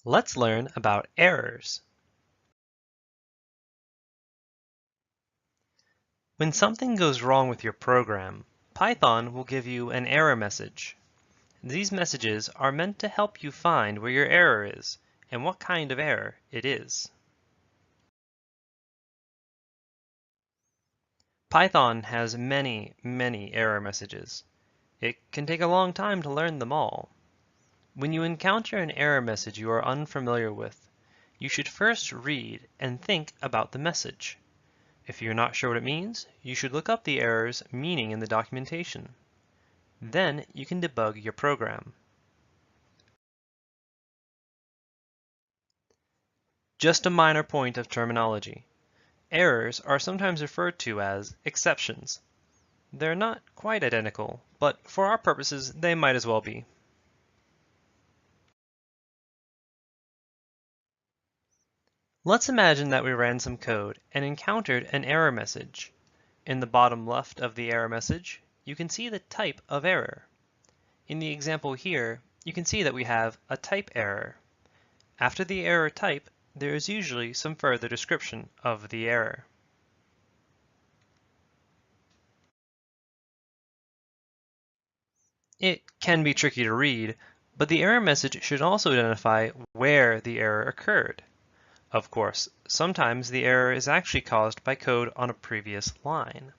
Let's learn about errors. When something goes wrong with your program, Python will give you an error message. These messages are meant to help you find where your error is and what kind of error it is. Python has many error messages. It can take a long time to learn them all. When you encounter an error message you are unfamiliar with, you should first read and think about the message. If you're not sure what it means, you should look up the error's meaning in the documentation. Then you can debug your program. Just a minor point of terminology. Errors are sometimes referred to as exceptions. They're not quite identical, but for our purposes, they might as well be. Let's imagine that we ran some code and encountered an error message. In the bottom left of the error message, you can see the type of error. In the example here, you can see that we have a type error. After the error type, there is usually some further description of the error. It can be tricky to read, but the error message should also identify where the error occurred. Of course, sometimes the error is actually caused by code on a previous line.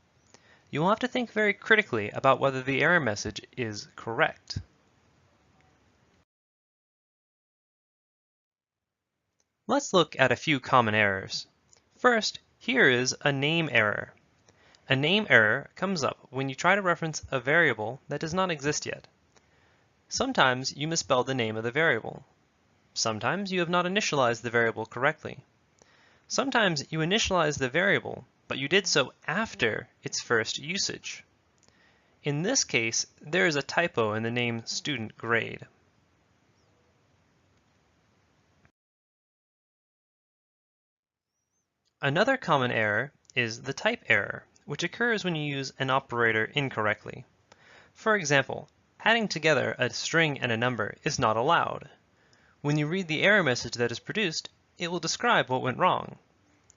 You will have to think very critically about whether the error message is correct. Let's look at a few common errors. First, here is a name error. A name error comes up when you try to reference a variable that does not exist yet. Sometimes you misspell the name of the variable. Sometimes you have not initialized the variable correctly. Sometimes you initialize the variable, but you did so after its first usage. In this case, there is a typo in the name student grade. Another common error is the type error, which occurs when you use an operator incorrectly. For example, adding together a string and a number is not allowed. When you read the error message that is produced, it will describe what went wrong.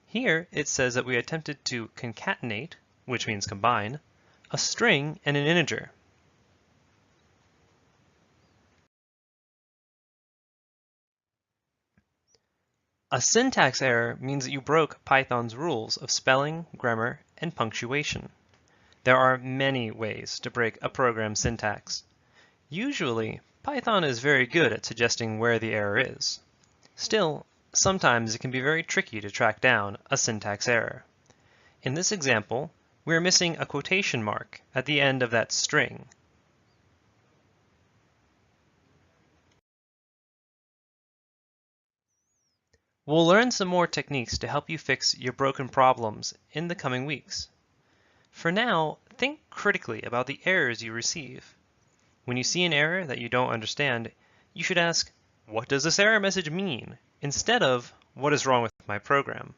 Here it says that we attempted to concatenate, which means combine, a string and an integer. A syntax error means that you broke Python's rules of spelling, grammar, and punctuation. There are many ways to break a program syntax. Usually, Python is very good at suggesting where the error is. Still, sometimes it can be very tricky to track down a syntax error. In this example, we're missing a quotation mark at the end of that string. We'll learn some more techniques to help you fix your broken problems in the coming weeks. For now, think critically about the errors you receive. When you see an error that you don't understand, you should ask, "What does this error message mean?" instead of, "What is wrong with my program?"